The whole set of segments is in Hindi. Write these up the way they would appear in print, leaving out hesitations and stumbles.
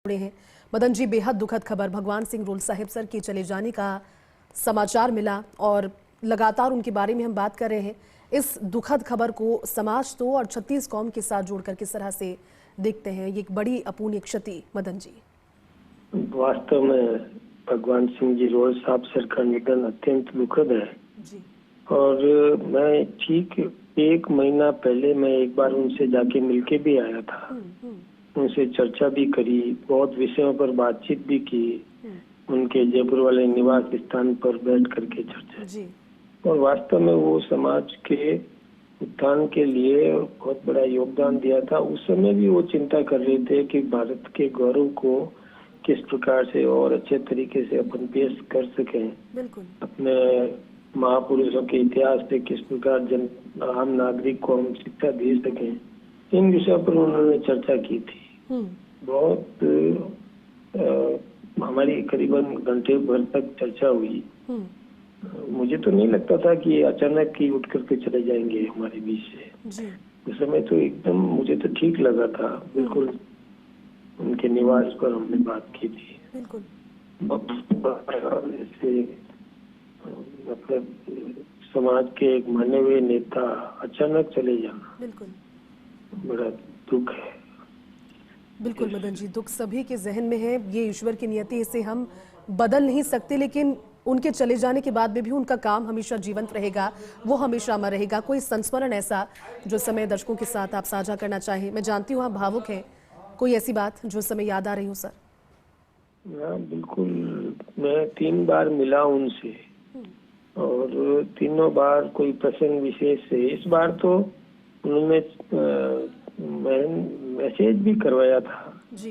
जुड़े हैं। मदन जी, बेहद दुखद खबर भगवान सिंह रोल साहिब सर के चले जाने का समाचार मिला और लगातार उनके बारे में हम बात कर रहे हैं। इस दुखद खबर को समाज तो और 36 कौम के साथ जोड़कर किस तरह से देखते हैं? ये एक बड़ी अपूर्णीय क्षति। मदन जी, वास्तव में भगवान सिंह जी रोल साहब सर का निधन अत्यंत दुखद है जी। और मैं ठीक 1 महीना पहले मैं एक बार उनसे जाके मिलके भी आया था। उनसे चर्चा भी करी, बहुत विषयों पर बातचीत भी की, उनके जयपुर वाले निवास स्थान पर बैठ करके चर्चा जी। और वास्तव में वो समाज के उत्थान के लिए बहुत बड़ा योगदान दिया था। उस समय भी वो चिंता कर रहे थे कि भारत के गौरव को किस प्रकार से और अच्छे तरीके से अपन पेश कर सकें, बिल्कुल। अपने महापुरुषों के इतिहास से किस प्रकार जन आम नागरिक को हम शिक्षा दे सकें, इन विषयों पर उन्होंने चर्चा की थी। बहुत हमारी करीबन घंटे भर तक चर्चा हुई। मुझे तो नहीं लगता था कि अचानक ही उठ करके चले जाएंगे हमारे बीच से जी। उस समय तो एकदम मुझे तो ठीक लगा था। बिल्कुल उनके निवास पर हमने बात की थी। बिल्कुल। जैसे मतलब समाज के एक माने हुए नेता अचानक चले जाना बिल्कुल बड़ा दुख है। बिल्कुल मदन जी, दुख सभी के जहन में है। ये ईश्वर की नियति, इसे हम बदल नहीं सकते, लेकिन उनके चले जाने के बाद भी उनका काम हमेशा जीवंत रहेगा, वो हमेशा अमर रहेगा। कोई संस्मरण ऐसा जो समय दर्शकों के साथ आप साझा करना चाहें? मैं जानती हूँ आप भावुक हैं, कोई ऐसी बात जो समय याद आ रही हो सर? हाँ बिल्कुल, मैं 3 बार मिला उनसे और तीनों बार कोई प्रसंग विशेष से। इस बार तो उन्होंने मैसेज भी करवाया था जी।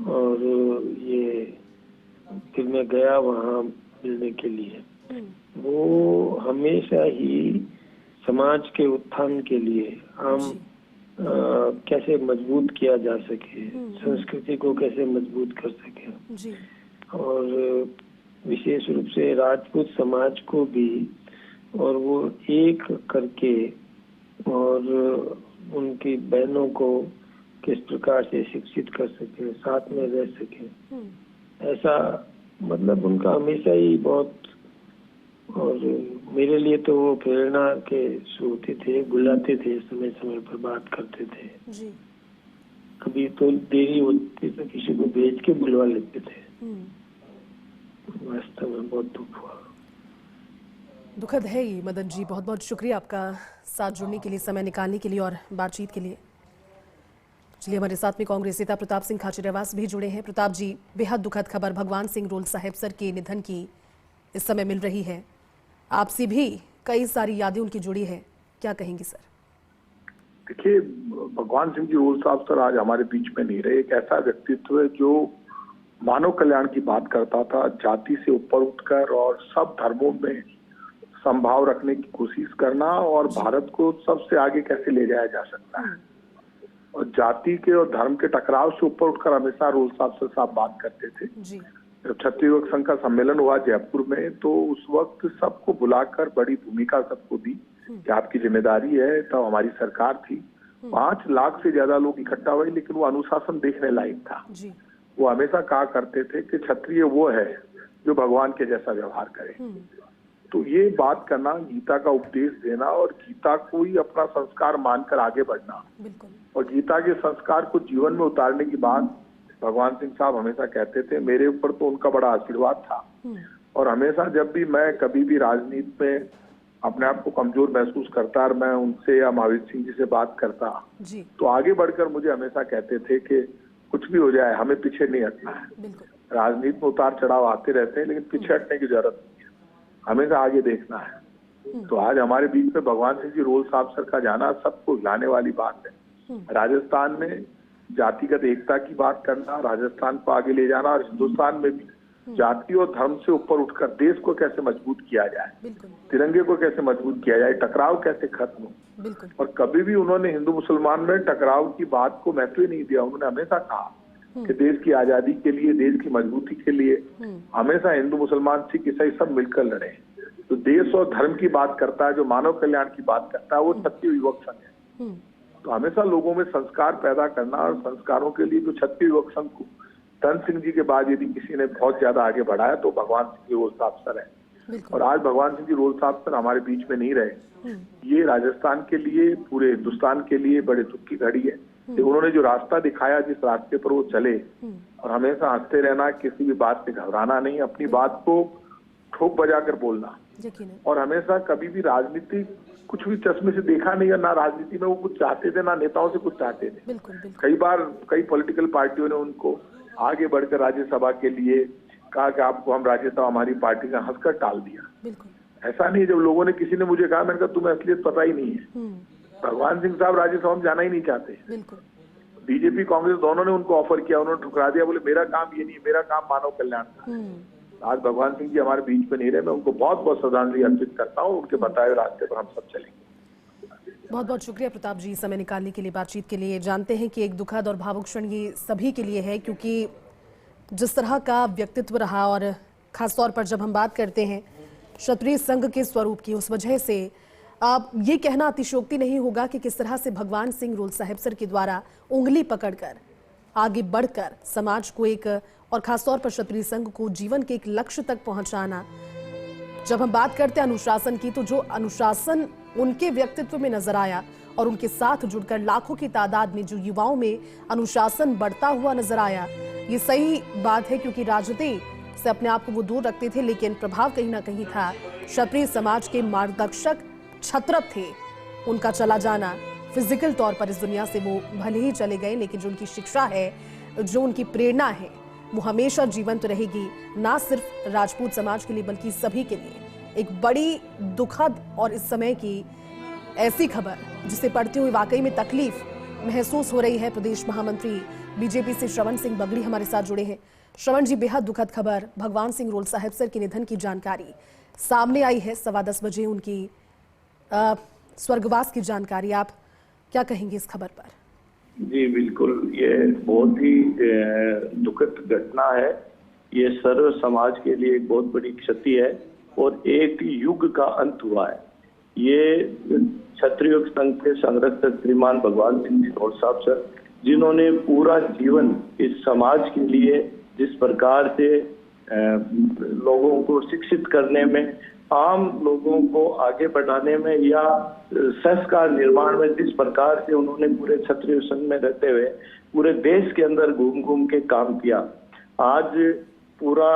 और ये फिर मैं गया वहाँ मिलने के लिए। वो हमेशा ही समाज के उत्थान के लिए हम कैसे मजबूत किया जा सके, संस्कृति को कैसे मजबूत कर सके जी। और विशेष रूप से राजपूत समाज को भी, और वो एक करके और उनकी बहनों को किस प्रकार से शिक्षित कर सके, साथ में रह सके, ऐसा मतलब उनका हमेशा ही बहुत। और मेरे लिए तो वो प्रेरणा के स्रोत थे, बुलाते थे, समय समय पर बात करते थे जी। कभी तो देरी होती तो किसी को भेज के बुलवा लेते थे। वास्तव में बहुत दुख हुआ। दुखद है ये मदन जी। बहुत बहुत शुक्रिया आपका साथ जुड़ने के लिए, समय निकालने के लिए और बातचीत के लिए। चलिए, हमारे साथ में कांग्रेस नेता प्रताप सिंह खाचरियावास भी जुड़े हैं। प्रताप जी, बेहद दुखद खबर भगवान सिंह रोल साहिब सर के निधन की इस समय मिल रही है। आपसे भी कई सारी यादें उनकी जुड़ी है, क्या कहेंगे सर? देखिए, भगवान सिंह जी रोल साहब सर आज हमारे बीच में नहीं रहे। एक ऐसा व्यक्तित्व है जो मानव कल्याण की बात करता था, जाति से ऊपर उठकर और सब धर्मों में संभाव रखने की कोशिश करना और भारत को सबसे आगे कैसे ले जाया जा सकता है। और जाति के और धर्म के टकराव से ऊपर उठकर हमेशा रोल साहब बात करते थे। जब छत्तीसगढ़ संघ का सम्मेलन हुआ जयपुर में तो उस वक्त सबको बुलाकर बड़ी भूमिका सबको दी कि आपकी जिम्मेदारी है। तब हमारी सरकार थी, 5 लाख से ज्यादा लोग इकट्ठा हुए, लेकिन वो अनुशासन देखने लायक था। वो हमेशा कहा करते थे कि क्षत्रिय वो है जो भगवान के जैसा व्यवहार करे। तो ये बात करना, गीता का उपदेश देना और गीता को ही अपना संस्कार मानकर आगे बढ़ना और गीता के संस्कार को जीवन में उतारने की बात भगवान सिंह साहब हमेशा कहते थे। मेरे ऊपर तो उनका बड़ा आशीर्वाद था और हमेशा जब भी मैं कभी भी राजनीति में अपने आप को कमजोर महसूस करता और मैं उनसे या महावीर सिंह जी से बात करता तो आगे बढ़कर मुझे हमेशा कहते थे कि कुछ भी हो जाए हमें पीछे नहीं हटना है। राजनीति में उतार चढ़ाव आते रहते हैं, लेकिन पीछे हटने की जरूरत नहीं है, हमेशा आगे देखना है। तो आज हमारे बीच में भगवान सिंह जी रोल साहब सर का जाना सबको हिलाने वाली बात है। राजस्थान में जातिगत एकता की बात करना, राजस्थान को आगे ले जाना और हिंदुस्तान में भी जाति और धर्म से ऊपर उठकर देश को कैसे मजबूत किया जाए, तिरंगे को कैसे मजबूत किया जाए, टकराव कैसे खत्म हो। और कभी भी उन्होंने हिंदू मुसलमान में टकराव की बात को महत्व ही नहीं दिया। उन्होंने हमेशा कहा कि देश की आजादी के लिए, देश की मजबूती के लिए हमेशा हिंदू मुसलमान सिख ईसाई सब मिलकर लड़े। तो देश और धर्म की बात करता है, जो मानव कल्याण की बात करता है, वो क्षत्रिय युवक संघ है। तो हमेशा लोगों में संस्कार पैदा करना और संस्कारों के लिए जो क्षत्रिय युवक संघ को धन सिंह जी के बाद यदि किसी ने बहुत ज्यादा आगे बढ़ाया तो भगवान सिंह जी रोल साहब सर है। बिल्कुल। और आज भगवान सिंह जी रोल साहब सर हमारे बीच में नहीं रहे। ये राजस्थान के लिए, पूरे हिंदुस्तान के लिए बड़े दुख की घड़ी है कि उन्होंने जो रास्ता दिखाया, जिस रास्ते पर वो चले, और हमेशा हंसते रहना, किसी भी बात से घबराना नहीं, अपनी बात को ठोक बजा कर बोलना, यकीनन। और हमेशा कभी भी राजनीति कुछ भी चश्मे से देखा नहीं है, ना राजनीति में वो कुछ चाहते थे, ना नेताओं से कुछ चाहते थे। बिल्कुल बिल्कुल। कई बार कई पॉलिटिकल पार्टियों ने उनको आगे बढ़कर राज्यसभा के लिए कहा कि आपको हम राज्यसभा हमारी पार्टी का, हंसकर टाल दिया। बिल्कुल। ऐसा नहीं है। जब लोगों ने, किसी ने मुझे कहा, मैंने कहा तुम्हें असलियत पता ही नहीं है। भगवान सिंह साहब राज्यसभा में जाना ही नहीं चाहते। बिल्कुल। बीजेपी कांग्रेस दोनों ने उनको ऑफर किया, उन्होंने ठुकरा दिया, बोले मेरा काम ये नहीं है, मेरा काम मानव कल्याण का। आज भगवान सिंह जी हमारे बीच में नहीं रहे, मैं उनको बहुत बहुत श्रद्धांजलि अर्पित करता हूँ। उनके बताए हुए रास्ते पर हम सब चलेंगे। बहुत बहुत शुक्रिया प्रताप जी, समय निकालने के लिए, बातचीत के लिए। जानते हैं कि एक दुखद और भावुक क्षण ये सभी के लिए है, क्योंकि जिस तरह का व्यक्तित्व रहा, और खासतौर पर जब हम बात करते हैं क्षत्रिय संघ के स्वरूप की, उस वजह से आप ये कहना अतिशयोक्ति नहीं होगा कि किस तरह से भगवान सिंह रोल साहिब सर के द्वारा उंगली पकड़कर आगे बढ़कर समाज को एक, और खासतौर पर क्षत्रिय संघ को जीवन के एक लक्ष्य तक पहुंचाना। जब हम बात करते हैं अनुशासन की, तो जो अनुशासन उनके व्यक्तित्व में नजर आया, और उनके साथ जुड़कर लाखों की तादाद में जो युवाओं में अनुशासन बढ़ता हुआ नजर आया, ये सही बात है, क्योंकि राजनीति से अपने आप को वो दूर रखते थे, लेकिन प्रभाव कहीं ना कहीं था। क्षत्रिय समाज के मार्गदर्शक छत्रप थे। उनका चला जाना, फिजिकल तौर पर इस दुनिया से वो भले ही चले गए, लेकिन जो उनकी शिक्षा है, जो उनकी प्रेरणा है, वो हमेशा जीवंत रहेगी, ना सिर्फ राजपूत समाज के लिए बल्कि सभी के लिए। एक बड़ी दुखद और इस समय की ऐसी खबर जिसे पढ़ते हुए वाकई में तकलीफ महसूस हो रही है। प्रदेश महामंत्री बीजेपी से श्रवण सिंह बगड़ी हमारे साथ जुड़े हैं। श्रवण जी, बेहद दुखद खबर, भगवान सिंह रोल साहिब सर के निधन की जानकारी सामने आई है। 10:15 बजे उनकी स्वर्गवास की जानकारी, आप क्या कहेंगे इस खबर पर? जी बिल्कुल, ये बहुत ही दुखद घटना है। ये सर्व समाज के लिए एक बहुत बड़ी क्षति है और एक युग का अंत हुआ है। ये क्षत्रिय संघ के संरक्षक श्रीमान भगवान सिंह जी रोल साहब सर, जिन्होंने पूरा जीवन इस समाज के लिए जिस प्रकार से लोगों को शिक्षित करने में, आम लोगों को आगे बढ़ाने में, या संस्कार निर्माण में जिस प्रकार से उन्होंने पूरे क्षत्रिय संघ में रहते हुए पूरे देश के अंदर घूम घूम के काम किया, आज पूरा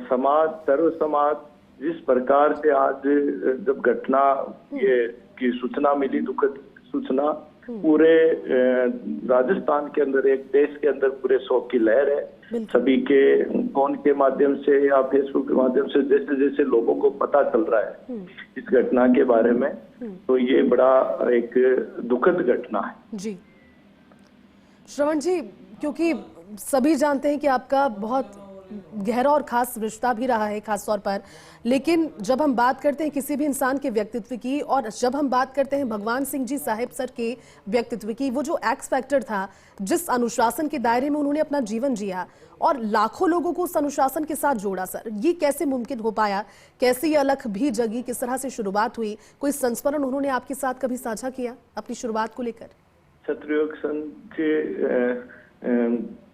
समाज, सर्व समाज जिस प्रकार से आज जब घटना ये की सूचना मिली, दुखद सूचना, पूरे राजस्थान के अंदर, एक देश के अंदर पूरे शोक की लहर है। सभी के फोन के माध्यम से या फेसबुक के माध्यम से जैसे जैसे लोगों को पता चल रहा है इस घटना के बारे में, तो ये बड़ा एक दुखद घटना है। जी श्रवण जी, क्योंकि सभी जानते हैं कि आपका बहुत गहरा और खास रिश्ता भी रहा है खास तौर पर, लेकिन जब हम बात करते हैं किसी भी इंसान के व्यक्तित्व की, और जब हम बात करते हैं भगवान सिंह जी साहिब सर के व्यक्तित्व की, वो जो एक्स फैक्टर था, जिस अनुशासन के दायरे में उन्होंने अपना जीवन जिया और लाखों लोगों को उस अनुशासन के साथ जोड़ा, सर ये कैसे मुमकिन हो पाया? कैसे ये अलख भी जगी? किस तरह से शुरुआत हुई? कोई संस्मरण उन्होंने आपके साथ कभी साझा किया अपनी शुरुआत को लेकर? क्षत्रिय संघ के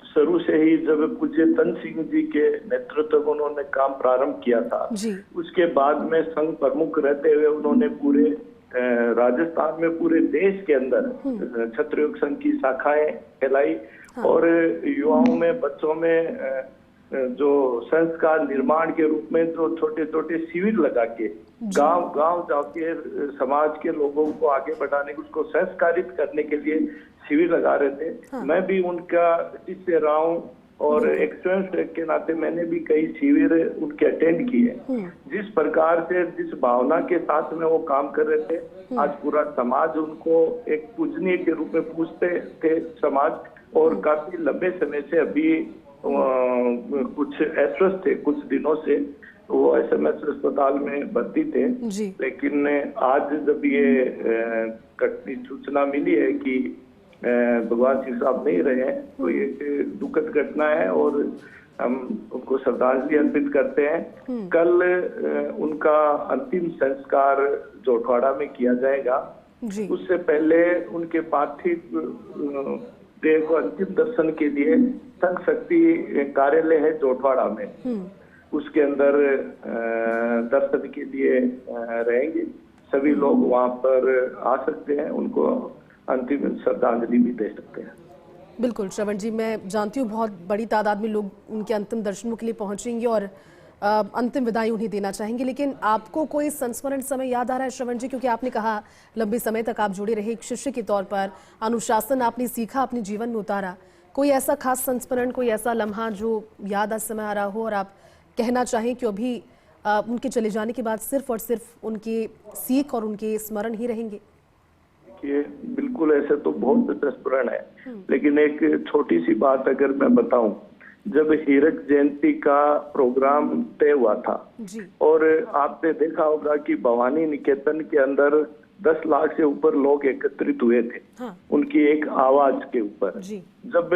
शुरू से ही जब पूज्य धन सिंह जी के नेतृत्व में उन्होंने काम प्रारंभ किया था जी। उसके बाद में संघ प्रमुख रहते हुए उन्होंने पूरे राजस्थान में, पूरे देश के अंदर क्षत्रिय संघ की शाखाएं फैलाई। हाँ। और युवाओं में, बच्चों में जो संस्कार निर्माण के रूप में जो छोटे छोटे शिविर लगा के गांव गांव जाके समाज के लोगों को आगे बढ़ाने, उसको संस्कारित करने के लिए शिविर लगा रहे थे। हाँ। मैं भी उनका शिष्य रहा हूँ और एक स्वयंसेवक के नाते मैंने भी कई शिविर उनके अटेंड किए। जिस प्रकार से, जिस भावना के साथ में वो काम कर रहे थे, आज पूरा समाज उनको एक पूजनीय के रूप में पूजते थे समाज, और काफी लंबे समय से अभी कुछ अस्वस्थ थे, कुछ दिनों से वो SMS अस्पताल में भर्ती थे। लेकिन आज जब ये कटनी सूचना मिली है कि भगवान सिंह साहब नहीं रहे हैं, तो ये दुखद घटना है और हम उनको श्रद्धांजलि अर्पित करते हैं। कल उनका अंतिम संस्कार जोटवाड़ा में किया जाएगा। उससे पहले उनके पार्थिव देह को अंतिम दर्शन के लिए संघ शक्ति कार्यालय है जोटवाड़ा में, उसके अंदर दर्शन के लिए रहेंगे। सभी लोग वहां पर आ सकते हैं, उनको अंतिम श्रद्धांजलि भी दे सकते हैं। बिल्कुल श्रवण जी, मैं जानती हूँ बहुत बड़ी तादाद में लोग उनके अंतिम दर्शनों के लिए पहुंचेंगे और अंतिम विदाई उन्हें देना चाहेंगे, लेकिन आपको कोई संस्मरण समय याद आ रहा है श्रवण जी? क्योंकि आपने कहा लंबे समय तक आप जुड़े रहे एक शिष्य के तौर पर, अनुशासन आपने सीखा, अपने जीवन में उतारा। कोई ऐसा खास संस्मरण, कोई ऐसा लम्हा जो याद आज समय आ रहा हो और आप कहना चाहें कि अभी उनके चले जाने के बाद सिर्फ और सिर्फ उनके सीख और उनके स्मरण ही रहेंगे? ये बिल्कुल ऐसे तो बहुत संस्मरण है, लेकिन एक छोटी सी बात अगर मैं बताऊं, जब हीरक जयंती का प्रोग्राम तय हुआ था जी। और आपने देखा होगा कि भवानी निकेतन के अंदर 10 लाख से ऊपर लोग एकत्रित हुए थे। हाँ। उनकी एक आवाज के ऊपर। जब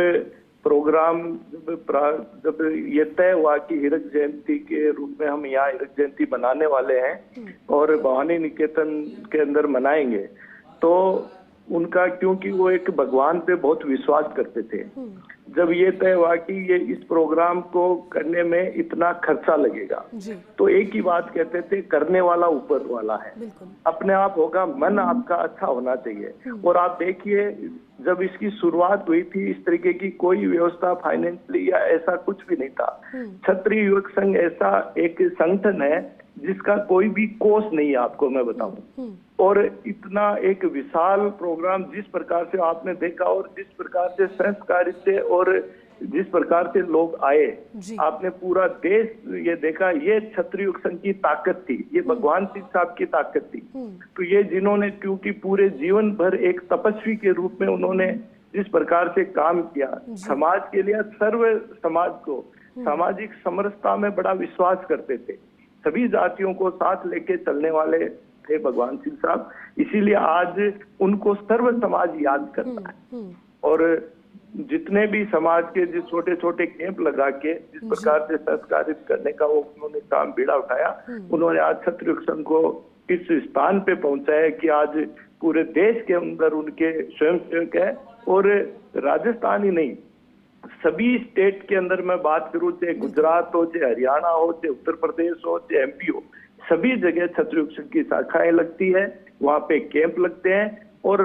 प्रोग्राम जब ये तय हुआ कि हीरक जयंती के रूप में हम यहाँ हीरक जयंती मनाने वाले हैं और भवानी निकेतन के अंदर मनाएंगे, तो उनका, क्योंकि वो एक भगवान पे बहुत विश्वास करते थे, जब ये तय हुआ कि ये इस प्रोग्राम को करने में इतना खर्चा लगेगा, तो एक ही बात कहते थे, करने वाला ऊपर वाला है, अपने आप होगा, मन आपका अच्छा होना चाहिए। और आप देखिए, जब इसकी शुरुआत हुई थी, इस तरीके की कोई व्यवस्था फाइनेंशियली या ऐसा कुछ भी नहीं था। क्षत्रिय युवक संघ ऐसा एक संगठन है जिसका कोई भी कोष नहीं है, आपको मैं बताऊं। और इतना एक विशाल प्रोग्राम जिस प्रकार से आपने देखा और जिस प्रकार से संस्कारित थे और जिस प्रकार से लोग आए, आपने पूरा देश ये देखा, ये क्षत्रिय युवक संघ की ताकत थी, ये भगवान शिव साहब की ताकत थी। तो ये जिन्होंने, क्योंकि पूरे जीवन भर एक तपस्वी के रूप में उन्होंने जिस प्रकार से काम किया, समाज के लिए, सर्व समाज को सामाजिक समरसता में बड़ा विश्वास करते थे, सभी जातियों को साथ लेके चलने वाले थे भगवान शिव साहब। इसीलिए आज उनको सर्व समाज याद करता है। और जितने भी समाज के जिस छोटे छोटे कैंप लगा के जिस प्रकार से संस्कारित करने का वो उन्होंने काम बीड़ा उठाया, उन्होंने आज क्षत्रिय संघ को इस स्थान पे पहुंचाया कि आज पूरे देश के अंदर उनके स्वयंसेवक है। और राजस्थान ही नहीं, सभी स्टेट के अंदर मैं बात करूं, चाहे गुजरात हो, चाहे हरियाणा हो, चाहे उत्तर प्रदेश हो, चाहे एमपी हो, सभी जगह क्षत्रिय संघ की शाखाएं लगती है, वहां पे कैंप लगते हैं। और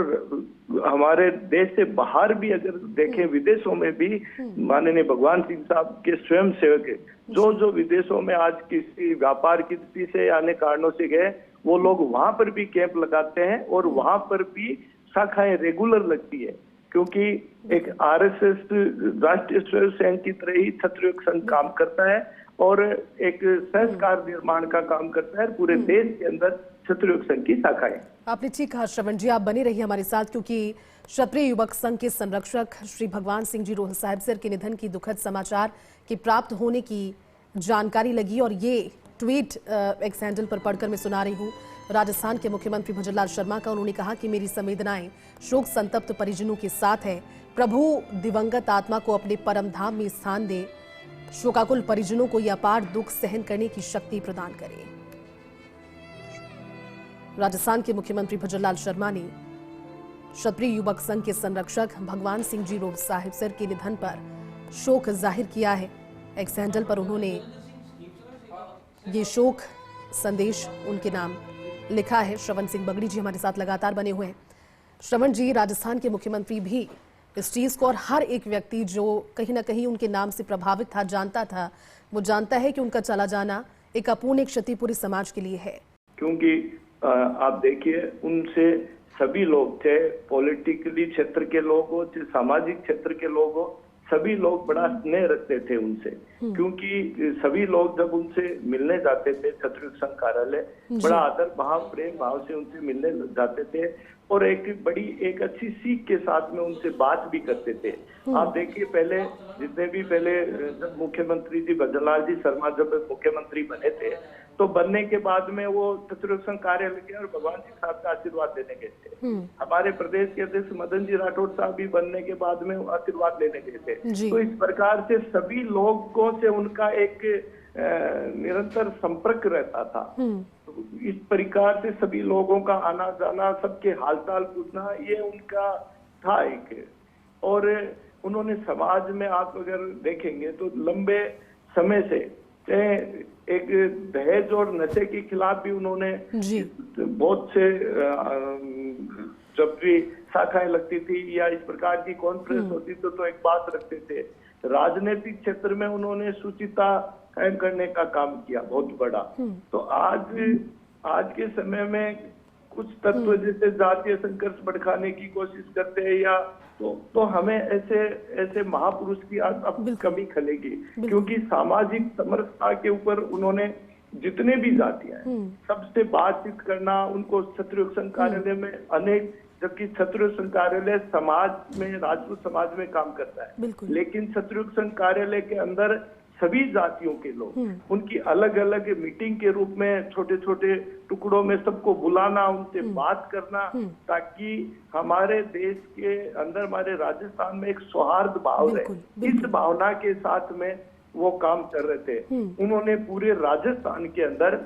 हमारे देश से बाहर भी अगर देखें, विदेशों में भी माननीय भगवान सिंह साहब के स्वयं सेवक जो विदेशों में आज किसी व्यापार की दृष्टि से अन्य कारणों से गए, वो लोग वहां पर भी कैंप लगाते हैं और वहां पर भी शाखाएं रेगुलर लगती है। क्योंकि एक आरएसएस राष्ट्रीय स्वयं सेवक की तरह ही क्षत्रिय संघ काम करता है और एक संस्कार निर्माण का काम करता है पूरे देश के अंदर क्षत्रिय संघ की शाखाएं। आपने ठीक कहा श्रवण जी, आप बने रहिए हमारे साथ, क्योंकि क्षत्रिय युवक संघ के संरक्षक श्री भगवान सिंह जी रोहल साहिब सर के निधन की दुखद समाचार के प्राप्त होने की जानकारी लगी और ये ट्वीट एक्स हैंडल पर पढ़कर मैं सुना रही हूँ राजस्थान के मुख्यमंत्री भजनलाल शर्मा का। उन्होंने कहा कि मेरी संवेदनाएं शोक संतप्त परिजनों के साथ है। प्रभु दिवंगत आत्मा को अपने परम धाम में स्थान दे, शोकाकुल परिजनों को यह अपार दुख सहन करने की शक्ति प्रदान करे। राजस्थान के मुख्यमंत्री भजनलाल शर्मा ने क्षत्रिय युवक संघ के संरक्षक भगवान सिंह जी रोहल साहिब सर के निधन पर शोक जाहिर किया है। एक्स हैंडल पर उन्होंने ये शोक संदेश उनके नाम लिखा है। श्रवण सिंह बगड़ी जी हमारे साथ लगातार बने हुए हैं। श्रवण जी, राजस्थान के मुख्यमंत्री भी इस चीज को, और हर एक व्यक्ति जो कहीं ना कहीं उनके नाम से प्रभावित था, जानता था, वो जानता है कि उनका चला जाना एक अपूर्णीय क्षति पूरे समाज के लिए है। क्योंकि आप देखिए, उनसे सभी लोग, चाहे पॉलिटिकली क्षेत्र के लोग हो, चाहे सामाजिक क्षेत्र के लोग हो, सभी लोग बड़ा स्नेह रखते थे उनसे। क्योंकि सभी लोग जब उनसे मिलने जाते थे क्षत्रिय संघ कार्यालय, बड़ा आदर भाव, प्रेम भाव से उनसे मिलने जाते थे और एक अच्छी सीख के साथ में उनसे बात भी करते थे। आप देखिए, पहले जितने भी जब मुख्यमंत्री जी भजनलाल जी शर्मा जब मुख्यमंत्री बने थे, तो बनने के बाद में वो क्षत्रिय संघ कार्यालय गए और भगवान सिंह साहब का आशीर्वाद लेने गए थे। हमारे प्रदेश के अध्यक्ष मदन जी राठौड़ साहब भी बनने के बाद में आशीर्वाद लेने गए थे। तो इस प्रकार से सभी लोगों से उनका एक निरंतर संपर्क रहता था। तो इस प्रकार से सभी लोगों का आना जाना, सबके हालचाल पूछना, ये उनका था एक। और उन्होंने समाज में आप अगर देखेंगे तो लंबे समय से एक दहेज और नशे के खिलाफ भी उन्होंने जी बहुत से जब भी शाखाएं लगती थी या इस प्रकार की कॉन्फ्रेंस होती तो एक बात रखते थे। राजनीतिक क्षेत्र में उन्होंने सुचिता कायम करने का काम किया बहुत बड़ा। तो आज के समय में कुछ तत्व जैसे जातीय संघर्ष भड़काने की कोशिश करते हैं या तो हमें ऐसे महापुरुष की अब कमी खलेगी, क्योंकि सामाजिक समरसता के ऊपर उन्होंने जितने भी जातियां हैं सबसे बातचीत करना, उनको क्षत्रिय संघ कार्यालय में अनेक, जबकि क्षत्रिय संघ कार्यालय समाज में राजपूत समाज में काम करता है, लेकिन क्षत्रिय संघ कार्यालय के अंदर सभी जातियों के लोग उनकी अलग अलग मीटिंग के रूप में छोटे छोटे टुकड़ों में सबको बुलाना, उनसे बात करना, ताकि हमारे देश के अंदर, हमारे राजस्थान में एक सौहार्द भाव है। इस भावना के साथ में वो काम कर रहे थे। उन्होंने पूरे राजस्थान के अंदर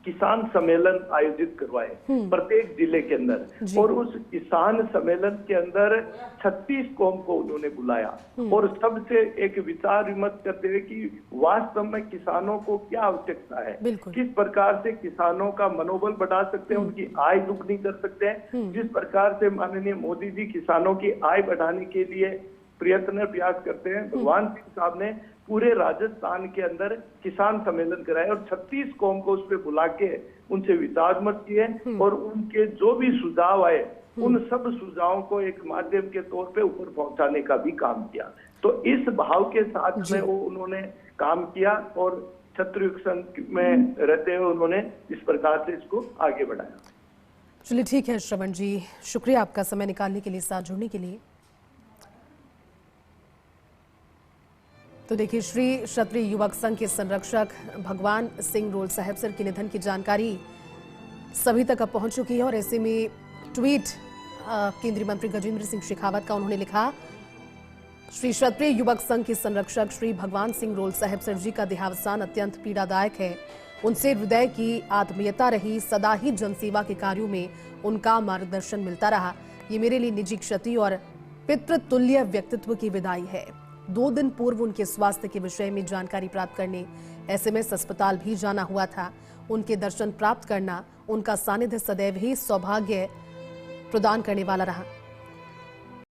किसान सम्मेलन आयोजित करवाए प्रत्येक जिले के अंदर, और उस किसान सम्मेलन के अंदर 36 कौम को उन्होंने बुलाया और सबसे एक विचार विमर्श करते हुए कि वास्तव में किसानों को क्या आवश्यकता है, किस प्रकार से किसानों का मनोबल बढ़ा सकते हैं, उनकी आय दुगनी कर सकते हैं। जिस प्रकार से माननीय मोदी जी किसानों की आय बढ़ाने के लिए प्रयास करते हैं, भगवान सिंह साहब ने पूरे राजस्थान के अंदर किसान सम्मेलन कराया और 36 कौम को उस पर बुला के उनसे विचार विमर्श किए और उनके जो भी सुझाव आए उन सब सुझावों को एक माध्यम के तौर पे ऊपर पहुंचाने का भी काम किया। तो इस भाव के साथ में वो उन्होंने काम किया और क्षत्रिय संघ में रहते हुए उन्होंने इस प्रकार से इसको आगे बढ़ाया। चलिए ठीक है श्रवण जी, शुक्रिया आपका समय निकालने के लिए, साथ जुड़ने के लिए। तो देखिए, श्री क्षत्रिय युवक संघ के संरक्षक भगवान सिंह रोल साहिबसर के निधन की जानकारी सभी तक अब पहुंच चुकी है और ऐसे में ट्वीट केंद्रीय मंत्री गजेंद्र सिंह शेखावत का उन्होंने लिखा, श्री क्षत्रिय युवक संघ के संरक्षक श्री भगवान सिंह रोल साहिबसर जी का देहावसान अत्यंत पीड़ादायक है। उनसे हृदय की आत्मीयता रही, सदा ही जनसेवा के कार्यों में उनका मार्गदर्शन मिलता रहा। ये मेरे लिए निजी क्षति और पितृतुल्य व्यक्तित्व की विदाई है। 2 दिन पूर्व उनके स्वास्थ्य के विषय में जानकारी प्राप्त करने एसएमएस अस्पताल भी जाना हुआ था। उनके दर्शन प्राप्त करना, उनका सानिध्य सदैव ही सौभाग्य प्रदान करने वाला रहा।